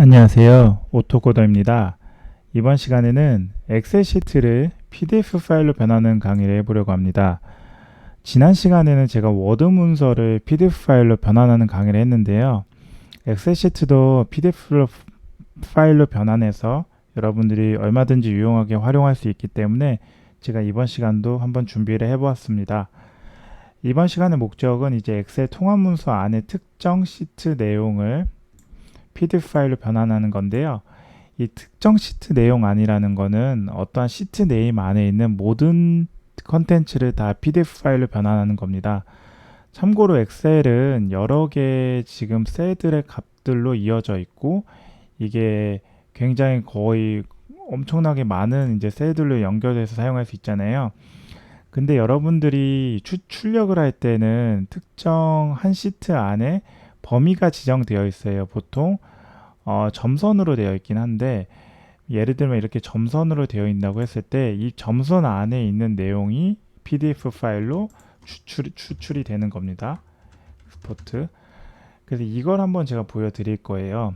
안녕하세요. 오토코더입니다. 이번 시간에는 엑셀 시트를 PDF 파일로 변하는 강의를 해보려고 합니다. 지난 시간에는 제가 워드 문서를 PDF 파일로 변환하는 강의를 했는데요. 엑셀 시트도 PDF 파일로 변환해서 여러분들이 얼마든지 유용하게 활용할 수 있기 때문에 제가 이번 시간도 한번 준비를 해보았습니다. 이번 시간의 목적은 이제 엑셀 통합 문서 안에 특정 시트 내용을 PDF 파일로 변환하는 건데요. 이 특정 시트 내용 안이라는 거는 어떠한 시트 네임 안에 있는 모든 컨텐츠를 다 PDF 파일로 변환하는 겁니다. 참고로 엑셀은 여러 개의 지금 셀들의 값들로 이어져 있고 이게 굉장히 거의 엄청나게 많은 이제 셀들로 연결해서 사용할 수 있잖아요. 근데 여러분들이 출력을 할 때는 특정 한 시트 안에 범위가 지정되어 있어요. 보통 점선으로 되어 있긴 한데 예를 들면 이렇게 점선으로 되어 있다고 했을 때 이 점선 안에 있는 내용이 PDF 파일로 추출이 되는 겁니다. 스포트. 그래서 이걸 한번 제가 보여드릴 거예요.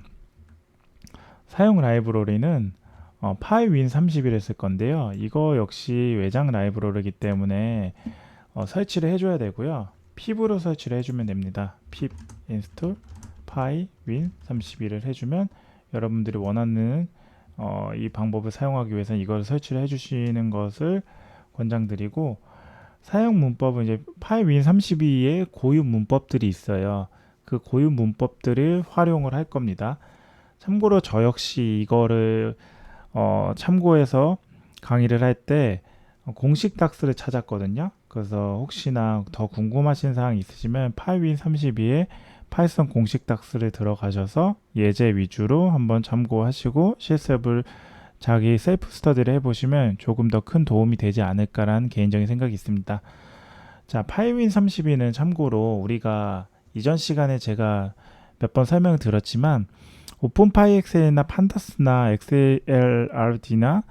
사용 라이브러리는 파이윈31을 쓸 건데요. 이거 역시 외장 라이브러리이기 때문에 설치를 해줘야 되고요. pip으로 설치를 해주면 됩니다. pip install 파이윈31을 해주면 여러분들이 원하는 이 방법을 사용하기 위해서 이걸 설치를 해주시는 것을 권장드리고, 사용 문법은 이제 파이윈32에 고유 문법들이 있어요. 그 고유 문법들을 활용을 할 겁니다. 참고로 저 역시 이거를 참고해서 강의를 할 때 공식 닥스를 찾았거든요. 그래서 혹시나 더 궁금하신 사항이 있으시면 파이윈32에 파이썬 공식 닥스를 들어가셔서 예제 위주로 한번 참고하시고 실습을 자기 셀프 스터디를 해보시면 조금 더 큰 도움이 되지 않을까라는 개인적인 생각이 있습니다. 자, 파이윈32는 참고로 우리가 이전 시간에 제가 몇 번 설명을 드렸지만 오픈파이 엑셀이나 판다스나 XLRD나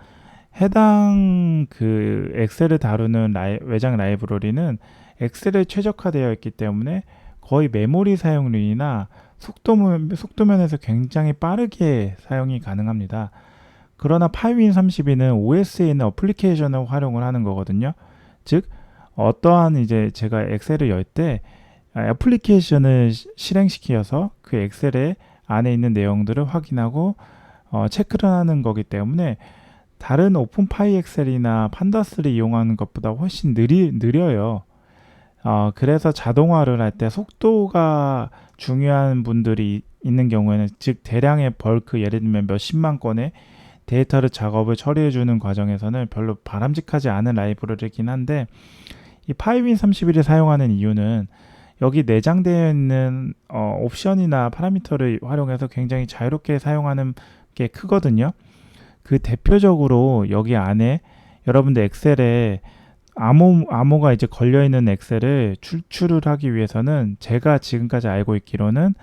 해당 그 엑셀을 다루는 외장 라이브러리는 엑셀에 최적화되어 있기 때문에 거의 메모리 사용률이나 속도면에서 굉장히 빠르게 사용이 가능합니다. 그러나 파이윈32는 OS에 있는 어플리케이션을 활용을 하는 거거든요. 즉 어떠한 이제 제가 엑셀을 열 때 애플리케이션을 실행시켜서 그 엑셀에 안에 있는 내용들을 확인하고 체크를 하는 거기 때문에 다른 오픈파이 엑셀이나 판다스를 이용하는 것보다 훨씬 느려요. 그래서 자동화를 할 때 속도가 중요한 분들이 있는 경우에는, 즉 대량의 벌크, 예를 들면 몇십만 건의 데이터를 작업을 처리해 주는 과정에서는 별로 바람직하지 않은 라이브러리이긴 한데, 이 파이윈31을 사용하는 이유는 여기 내장되어 있는 옵션이나 파라미터를 활용해서 굉장히 자유롭게 사용하는 게 크거든요. 그 대표적으로 여기 안에 여러분들 엑셀에 암호가 이제 걸려있는 엑셀을 출출을 하기 위해서는 제가 지금까지 알고 있기로는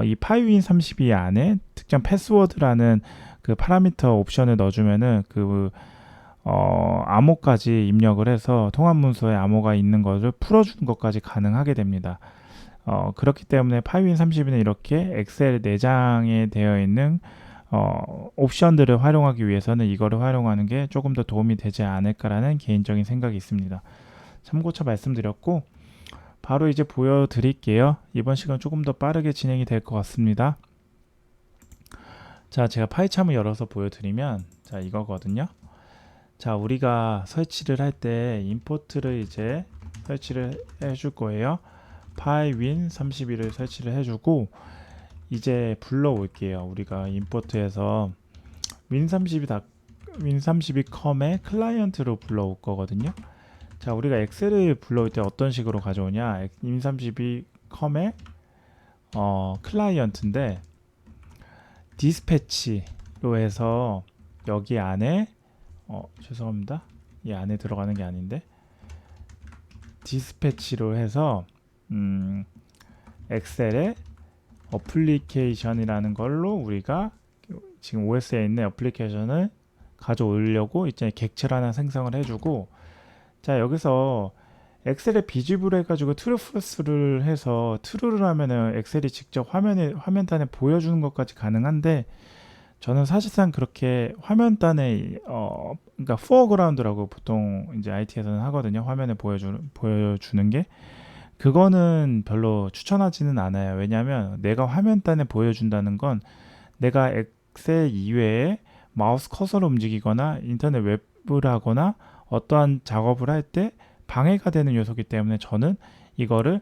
이 파이윈32 안에 특정 패스워드라는 그 파라미터 옵션을 넣어주면은 그 암호까지 입력을 해서 통합 문서에 암호가 있는 것을 풀어주는 것까지 가능하게 됩니다. 그렇기 때문에 파이윈32는 이렇게 엑셀 내장에 되어 있는 옵션들을 활용하기 위해서는 이거를 활용하는 게 조금 더 도움이 되지 않을까라는 개인적인 생각이 있습니다. 참고차 말씀드렸고 바로 이제 보여드릴게요. 이번 시간 조금 더 빠르게 진행이 될 것 같습니다. 자, 제가 파이참을 열어서 보여드리면, 자, 이거거든요. 자, 우리가 설치를 할 때 임포트를 이제 설치를 해줄 거예요. 파이윈31을 설치를 해주고 이제 불러올게요. 우리가 임포트해서 윈32 컴의 클라이언트로 불러올 거거든요. 자, 우리가 엑셀을 불러올 때 어떤 식으로 가져오냐, 윈32 컴의 클라이언트인데 디스패치로 해서 여기 안에 죄송합니다. 이 안에 들어가는 게 아닌데, 디스패치로 해서 엑셀에 어플리케이션이라는 걸로 우리가 지금 OS에 있는 어플리케이션을 가져오려고 이제 객체를 하나 생성을 해주고, 자, 여기서 엑셀에 비집을 해가지고 트루 플러스를 해서 트루를 하면은 엑셀이 직접 화면단에 보여주는 것까지 가능한데 저는 사실상 그렇게 화면단에 그러니까 포어그라운드라고 보통 이제 IT에서는 하거든요. 화면에 보여주는 게 그거는 별로 추천하지는 않아요. 왜냐하면 내가 화면단에 보여준다는 건 내가 엑셀 이외에 마우스 커서를 움직이거나 인터넷 웹을 하거나 어떠한 작업을 할 때 방해가 되는 요소이기 때문에 저는 이거를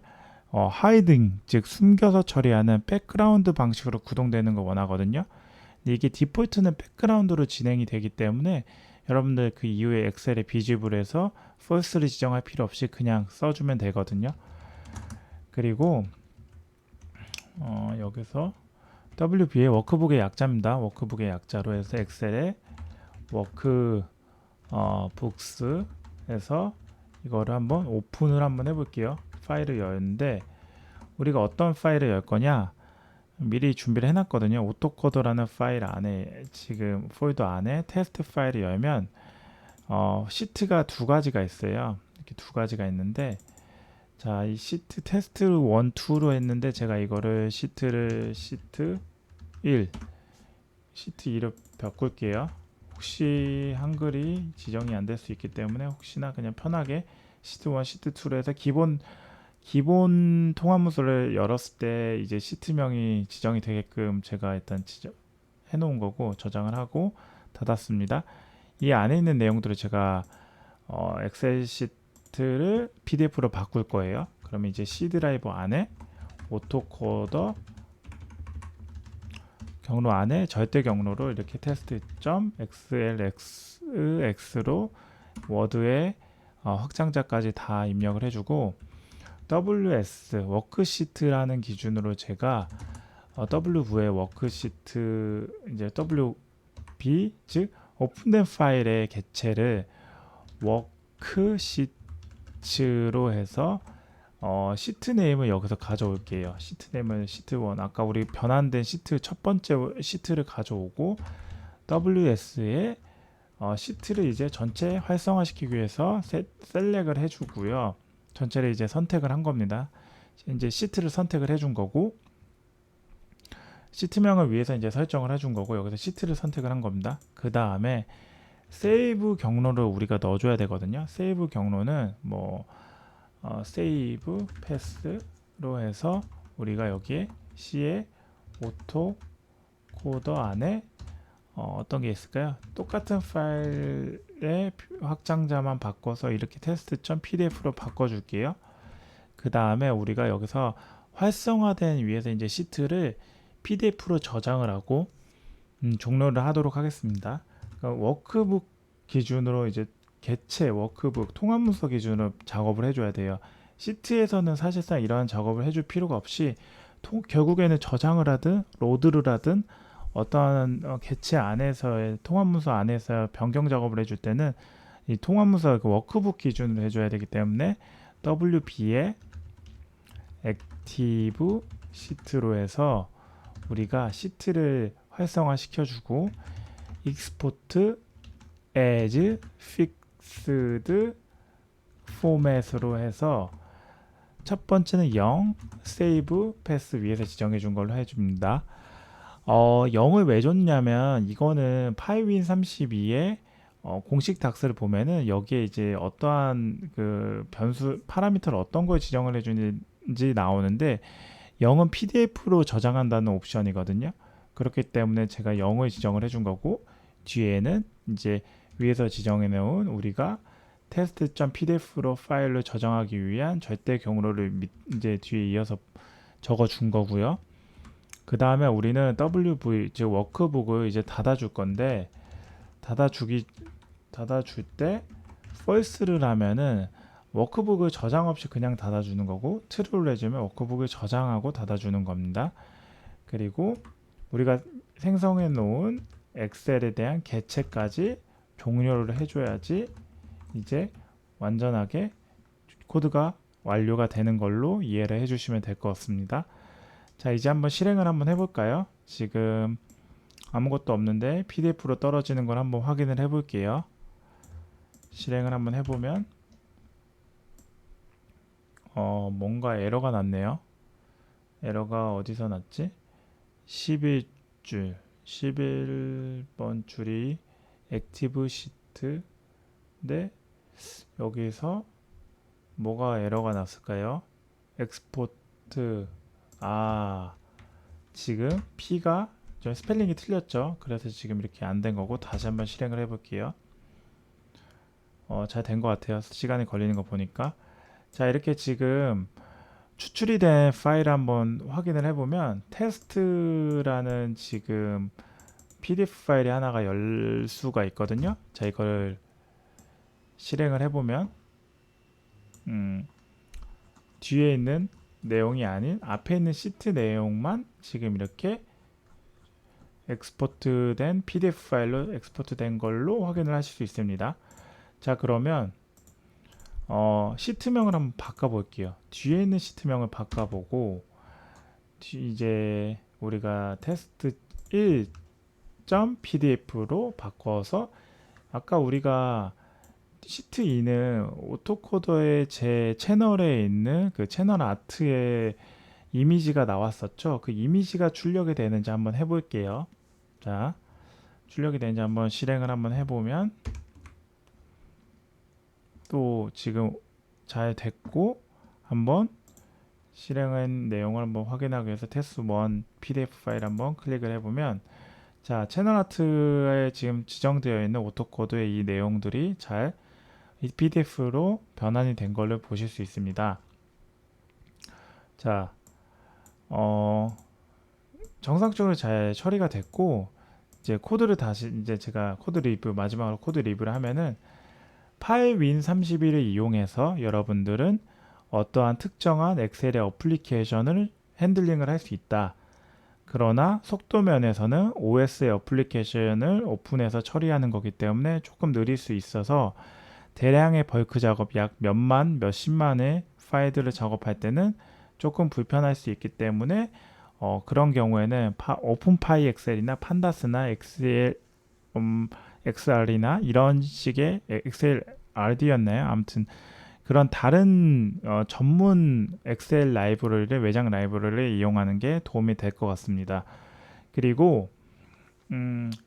하이딩 즉 숨겨서 처리하는 백그라운드 방식으로 구동되는 걸 원하거든요. 근데 이게 디폴트는 백그라운드로 진행이 되기 때문에 여러분들 그 이후에 엑셀에 비집을 해서 false를 지정할 필요 없이 그냥 써주면 되거든요. 그리고 여기서 WB의 워크북의 약자입니다. 워크북의 약자로 해서 엑셀에 워크북스에서 이거를 한번 오픈을 한번 해볼게요. 파일을 열는데 우리가 어떤 파일을 열 거냐 미리 준비를 해놨거든요. 오토코더라는 파일 안에 지금 폴더 안에 테스트 파일을 열면 시트가 두 가지가 있어요. 이렇게 두 가지가 있는데 자, 이 시트 테스트 1, 2로 했는데 제가 이거를 시트 1 시트 2로 바꿀게요. 혹시 한글이 지정이 안 될 수 있기 때문에 혹시나 그냥 편하게 시트 1, 시트 2로 해서 기본 통합문서를 열었을 때 이제 시트명이 지정이 되게끔 제가 일단 해 놓은 거고 저장을 하고 닫았습니다. 이 안에 있는 내용들을 제가 엑셀 시트를 PDF로 바꿀 거예요. 그러면 이제 C 드라이브 안에 오토코더 경로 안에 절대 경로로 이렇게 test.xlx로 워드에 확장자까지 다 입력을 해주고 WS 워크시트라는 기준으로 제가 W부의 워크시트 이제 WB 즉 오픈된 파일의 개체를 워크시트로 해서 시트 네임을 여기서 가져올게요. 시트 네임은 시트 1 아까 우리 변환된 시트 첫 번째 시트를 가져오고 WS에 시트를 이제 전체 활성화시키기 위해서 셀렉을 해주고요. 전체를 이제 선택을 한 겁니다. 이제 시트를 선택을 해준 거고 시트명을 위해서 이제 설정을 해준 거고 여기서 시트를 선택을 한 겁니다. 그 다음에 세이브 경로를 우리가 넣어줘야 되거든요. 세이브 경로는 뭐 세이브 패스로 해서 우리가 여기에 C의 오토 코더 안에 어떤 게 있을까요? 똑같은 파일의 확장자만 바꿔서 이렇게 test.pdf로 바꿔줄게요. 그 다음에 우리가 여기서 활성화된 위에서 이제 시트를 PDF로 저장을 하고 종료를 하도록 하겠습니다. 그러니까 워크북 기준으로 이제 개체 워크북 통합문서 기준으로 작업을 해줘야 돼요. 시트에서는 사실상 이러한 작업을 해줄 필요가 없이 결국에는 저장을 하든 로드를 하든 어떠한 개체 안에서의 통합문서 안에서 변경 작업을 해줄 때는 이 통합문서 그 워크북 기준으로 해줘야 되기 때문에 WB의 액티브 시트로 해서 우리가 시트를 활성화 시켜주고 export as fixed format으로 해서 첫 번째는 0 save pass 위에서 지정해 준 걸로 해줍니다. 0을 왜 줬냐면 이거는 파이윈 32의 공식 닥스를 보면은 여기에 이제 어떠한 그 변수 파라미터를 어떤 걸 지정을 해주는지 나오는데 0은 PDF로 저장한다는 옵션이거든요. 그렇기 때문에 제가 0을 지정을 해준 거고 뒤에는 이제 위에서 지정해 놓은 우리가 test.pdf로 파일로 저장하기 위한 절대 경로를 이제 뒤에 이어서 적어 준 거고요. 그 다음에 우리는 WV 즉 워크북을 이제 닫아줄 건데 닫아줄 때 false를 하면은 워크북을 저장 없이 그냥 닫아주는 거고 true를 해주면 워크북을 저장하고 닫아주는 겁니다. 그리고 우리가 생성해 놓은 엑셀에 대한 개체까지 종료를 해줘야지 이제 완전하게 코드가 완료가 되는 걸로 이해를 해주시면 될 것 같습니다. 자, 이제 한번 실행을 한번 해볼까요? 지금 아무것도 없는데 PDF로 떨어지는 걸 한번 확인을 해볼게요. 실행을 한번 해보면 뭔가 에러가 났네요. 에러가 어디서 났지? 11줄, 11번 줄이 액티브 시트. 네, 여기서 뭐가 에러가 났을까요? 엑스포트. 아, 지금 P가 좀 스펠링이 틀렸죠. 그래서 지금 이렇게 안 된 거고 다시 한번 실행을 해볼게요. 잘 된 것 같아요. 시간이 걸리는 거 보니까. 자, 이렇게 지금 추출이 된 파일 한번 확인을 해보면 테스트라는 지금 PDF 파일이 하나가 열 수가 있거든요. 자, 이걸 실행을 해보면 뒤에 있는 내용이 아닌 앞에 있는 시트 내용만 지금 이렇게 엑스포트 된 PDF 파일로 엑스포트 된 걸로 확인을 하실 수 있습니다. 자, 그러면 시트명을 한번 바꿔볼게요. 뒤에 있는 시트명을 바꿔보고 이제 우리가 테스트 1.pdf로 바꿔서 아까 우리가 시트 2는 오토코더의 제 채널에 있는 그 채널 아트에 이미지가 나왔었죠. 그 이미지가 출력이 되는지 한번 해볼게요. 자, 출력이 되는지 한번 실행을 한번 해보면 또 지금 잘 됐고 한번 실행한 내용을 한번 확인하기 위해서 테스트1 PDF 파일 한번 클릭을 해보면 자, 채널 아트에 지금 지정되어 있는 오토코드의 이 내용들이 잘 이 PDF로 변환이 된 걸로 보실 수 있습니다. 자, 정상적으로 잘 처리가 됐고 이제 코드를 다시 이제 제가 코드 리뷰 마지막으로 코드 리뷰를 하면은 파일 윈31을 이용해서 여러분들은 어떠한 특정한 엑셀의 어플리케이션을 핸들링을 할 수 있다. 그러나 속도 면에서는 OS의 어플리케이션을 오픈해서 처리하는 거기 때문에 조금 느릴 수 있어서 대량의 벌크 작업 약 몇만, 몇십만의 파일들을 작업할 때는 조금 불편할 수 있기 때문에 그런 경우에는 오픈파이 엑셀이나 판다스나 XR이나 이런 식의 XLRD였나요? 아무튼 그런 다른 전문 엑셀 라이브러리를 외장 라이브러리를 이용하는 게 도움이 될 것 같습니다. 그리고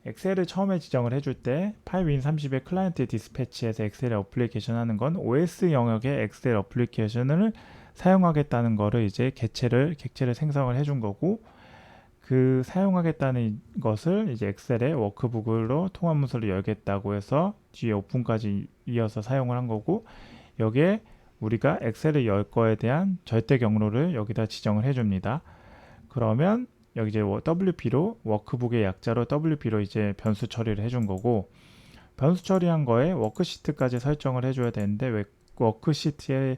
엑셀을 처음에 지정을 해줄 때 파일 윈30의 클라이언트 디스패치에서 엑셀 어플리케이션 하는 건 OS 영역의 엑셀 어플리케이션을 사용하겠다는 거를 이제 객체를 생성을 해준 거고 그 사용하겠다는 것을 이제 엑셀의 워크북으로 통합 문서를 열겠다고 해서 뒤에 오픈까지 이어서 사용을 한 거고 여기에 우리가 엑셀을 열 거에 대한 절대 경로를 여기다 지정을 해줍니다. 그러면 여기 이제 WP로 워크북의 약자로 WP로 이제 변수 처리를 해준 거고 변수 처리한 거에 워크시트까지 설정을 해줘야 되는데 왜 워크시트의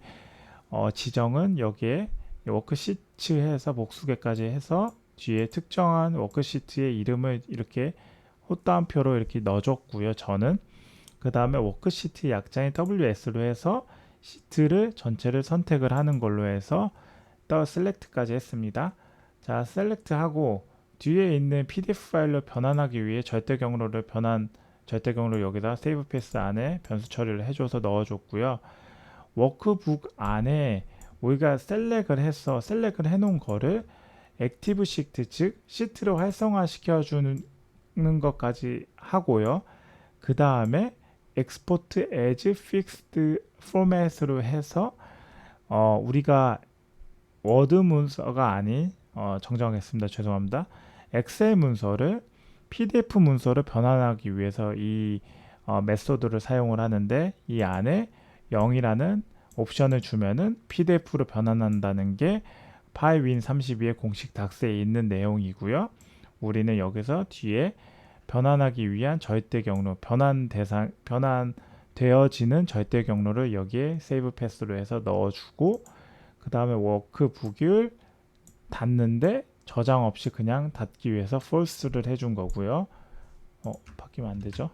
지정은 여기에 워크시트 해서 복수개까지 해서 뒤에 특정한 워크시트의 이름을 이렇게 헛다운표로 이렇게 넣어줬고요. 저는 그 다음에 워크시트 약자인 WS로 해서 시트를 전체를 선택을 하는 걸로 해서 더 셀렉트까지 했습니다. 자, 셀렉트하고 뒤에 있는 PDF 파일로 변환하기 위해 절대 경로를 여기다 세이브 패스 안에 변수 처리를 해줘서 넣어줬고요. 워크북 안에 우리가 셀렉을 해놓은 거를 액티브 시트 즉 시트로 활성화 시켜주는 것까지 하고요. 그 다음에 export as fixed format으로 해서 우리가 워드 문서가 아닌 정정하겠습니다. 죄송합니다. 엑셀 문서를 PDF 문서로 변환하기 위해서 이 메소드를 사용을 하는데 이 안에 0이라는 옵션을 주면은 PDF로 변환한다는 게 파일 윈32의 공식 닥스에 있는 내용이고요. 우리는 여기서 뒤에 변환하기 위한 절대 경로, 변환되어지는 절대 경로를 여기에 세이브 패스로 해서 넣어주고 그 다음에 워크북을 닫는데 저장 없이 그냥 닫기 위해서 false를 해준 거고요. 바뀌면 안 되죠.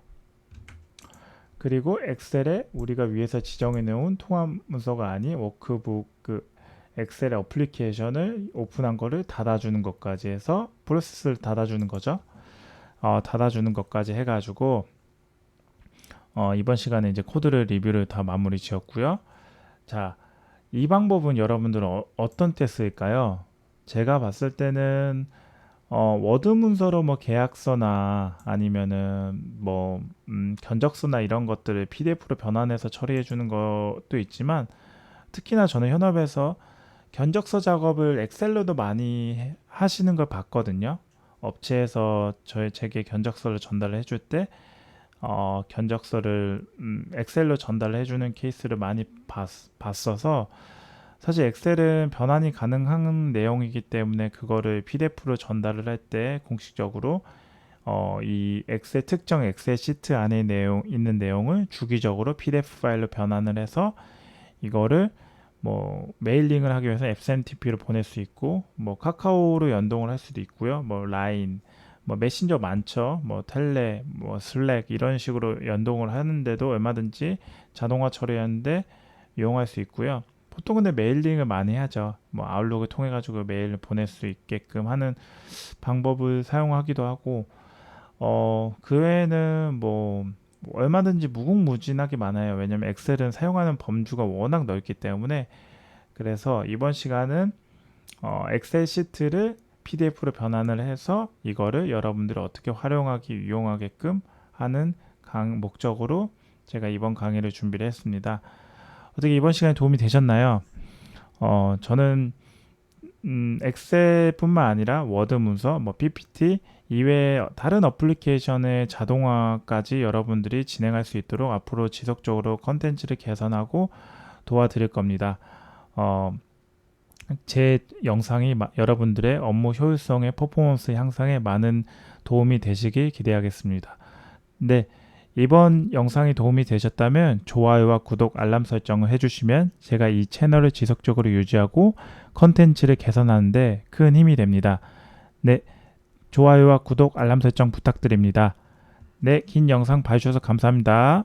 그리고 엑셀에 우리가 위에서 지정해 놓은 통합 문서가 아닌 워크북 엑셀의 어플리케이션을 오픈한 거를 닫아주는 것까지 해서 프로세스를 닫아주는 거죠. 닫아주는 것까지 해가지고 이번 시간에 이제 코드를 리뷰를 다 마무리 지었고요. 자, 이 방법은 여러분들은 어떤 때 쓰일까요? 제가 봤을 때는 워드 문서로 뭐 계약서나 아니면은 뭐 견적서나 이런 것들을 PDF로 변환해서 처리해 주는 것도 있지만, 특히나 저는 현업에서 견적서 작업을 엑셀로도 많이 하시는 걸 봤거든요. 업체에서 제게 견적서를 전달을 해줄 때 견적서를 엑셀로 전달을 해주는 케이스를 많이 봤어서, 사실 엑셀은 변환이 가능한 내용이기 때문에 그거를 PDF로 전달을 할 때 공식적으로 이 엑셀 특정 엑셀 시트 안에 있는 내용을 주기적으로 PDF 파일로 변환을 해서 이거를 뭐 메일링을 하기 위해서 SMTP로 보낼 수 있고, 뭐 카카오로 연동을 할 수도 있고요. 뭐 라인, 뭐 메신저 많죠. 뭐 텔레, 뭐 슬랙 이런 식으로 연동을 하는데도 얼마든지 자동화 처리하는데 이용할 수 있고요. 보통 근데 메일링을 많이 하죠. 뭐 아웃룩을 통해 가지고 메일을 보낼 수 있게끔 하는 방법을 사용하기도 하고, 그 외에는 뭐 얼마든지 무궁무진하게 많아요. 왜냐면 엑셀은 사용하는 범주가 워낙 넓기 때문에. 그래서 이번 시간은 엑셀 시트를 PDF로 변환을 해서 이거를 여러분들이 어떻게 활용하기 유용하게끔 하는 목적으로 제가 이번 강의를 준비를 했습니다. 어떻게 이번 시간에 도움이 되셨나요? 저는 엑셀뿐만 아니라 워드 문서, 뭐 PPT 이외에 다른 어플리케이션의 자동화까지 여러분들이 진행할 수 있도록 앞으로 지속적으로 컨텐츠를 개선하고 도와드릴 겁니다. 제 영상이 여러분들의 업무 효율성의 퍼포먼스 향상에 많은 도움이 되시길 기대하겠습니다. 네, 이번 영상이 도움이 되셨다면 좋아요와 구독, 알람 설정을 해주시면 제가 이 채널을 지속적으로 유지하고 컨텐츠를 개선하는데 큰 힘이 됩니다. 네, 좋아요와 구독, 알람 설정 부탁드립니다. 네, 긴 영상 봐주셔서 감사합니다.